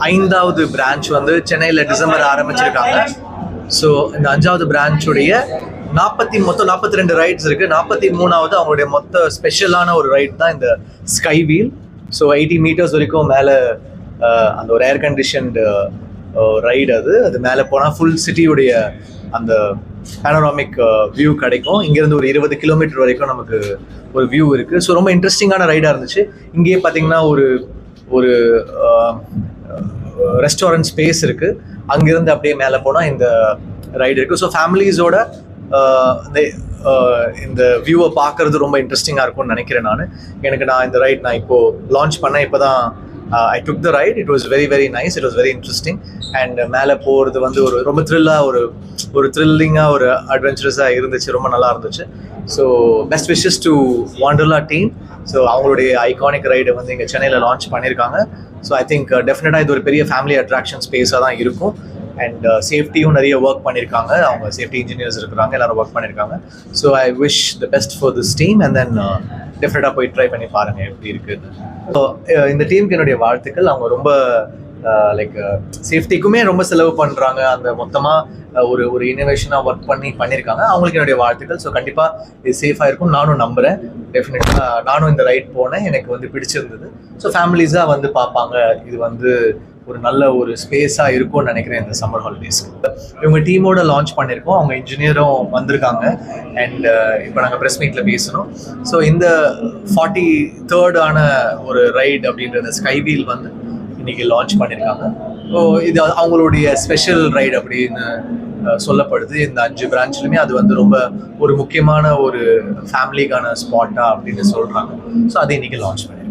5வது பிரான்ச் வந்து சென்னையில் டிசம்பர் ஆரம்பிச்சிருக்காங்க. ஸோ இந்த 5வது பிரான்ச்சுடைய மொத்தம் 42 ரைட்ஸ் இருக்குது. 43வது அவங்களுடைய மொத்த ஸ்பெஷலான ஒரு ரைட் தான் இந்த ஸ்கை வீல். ஸோ 80 மீட்டர்ஸ் வரைக்கும் மேலே அந்த ஒரு ஏர் கண்டிஷன்டு ரைடு. அது மேலே போனால் ஃபுல் சிட்டியுடைய அந்த பேனராமிக் வியூ கிடைக்கும். இங்கேருந்து ஒரு 20 கிலோமீட்டர் வரைக்கும் நமக்கு ஒரு வியூ இருக்குது. ஸோ ரொம்ப இன்ட்ரெஸ்டிங்கான ரைடாக இருந்துச்சு. இங்கேயே பார்த்தீங்கன்னா ஒரு ரெஸ்டாரண்ட் ஸ்பேஸ் இருக்குது. அங்கேருந்து அப்படியே மேலே போனால் இந்த ரைடு இருக்குது. ஸோ ஃபேமிலிஸோட இந்த வியூவை பார்க்கறது ரொம்ப இன்ட்ரெஸ்டிங்காக இருக்கும்னு நினைக்கிறேன். நான் இந்த ரைட் இப்போது லான்ச் பண்ணேன். இப்போ தான் I took the ride. It was very, very nice. It was very interesting. And மேலே போகிறது வந்து ரொம்ப த்ரில்லாக ஒரு த்ரில்லிங்காக ஒரு அட்வென்ச்சரஸாக இருந்துச்சு. ரொம்ப நல்லா இருந்துச்சு. So best wishes to Wonderla team. So அவங்களுடைய ஐகானிக் ரைடை வந்து இங்கே சென்னையில் லான்ச் பண்ணியிருக்காங்க. ஸோ ஐ திங்க் டெஃபினட்டாக இது ஒரு பெரிய ஃபேமிலி அட்ராக்ஷன் ஸ்பேஸாக தான் இருக்கும். அண்ட் சேஃப்டியும் நிறைய ஒர்க் பண்ணியிருக்காங்க. அவங்க சேஃப்டி இன்ஜினியர்ஸ் இருக்கிறாங்க, எல்லாரும் ஒர்க் பண்ணியிருக்காங்க. So I wish the best for this team. And then டெஃபினட்டாக போய் ட்ரை பண்ணி பாருங்கள் எப்படி இருக்குது. ஸோ இந்த டீமுக்கு என்னுடைய வாழ்த்துக்கள். அவங்க ரொம்ப லைக் சேஃப்டிக்குமே ரொம்ப செலவு பண்ணுறாங்க. அந்த மொத்தமாக ஒரு இனோவேஷனாக ஒர்க் பண்ணியிருக்காங்க. அவங்களுக்கு என்னுடைய வாழ்த்துக்கள். ஸோ கண்டிப்பாக இது சேஃபாக இருக்கும் நானும் நம்புகிறேன். டெஃபினட்டாக நானும் இந்த ரைட் போனேன், எனக்கு வந்து பிடிச்சிருந்தது. ஸோ ஃபேமிலிஸாக வந்து பார்ப்பாங்க. இது வந்து ஒரு நல்ல ஒரு ஸ்பேஸாக இருக்கும்னு நினைக்கிறேன் இந்த சம்மர் ஹாலிடேஸ்க்கு. இவங்க டீமோட லான்ச் பண்ணியிருக்கோம். அவங்க இன்ஜினியரும் வந்திருக்காங்க. அண்ட் இப்போ நாங்கள் ப்ரெஸ் மீட்டில் பேசணும். ஸோ இந்த 43rd ஒரு ரைடு அப்படின்ற ஸ்கை வீல் வந்து இன்னைக்கு லான்ச் பண்ணியிருக்காங்க. ஸோ இது அவங்களுடைய ஸ்பெஷல் ரைடு அப்படின்னு சொல்லப்படுது. இந்த 5 பிரான்ச்லையுமே அது வந்து ரொம்ப ஒரு முக்கியமான ஒரு ஃபேமிலிக்கான ஸ்பாட்டா அப்படின்னு சொல்கிறாங்க. ஸோ அதை இன்னைக்கு லான்ச் பண்ணி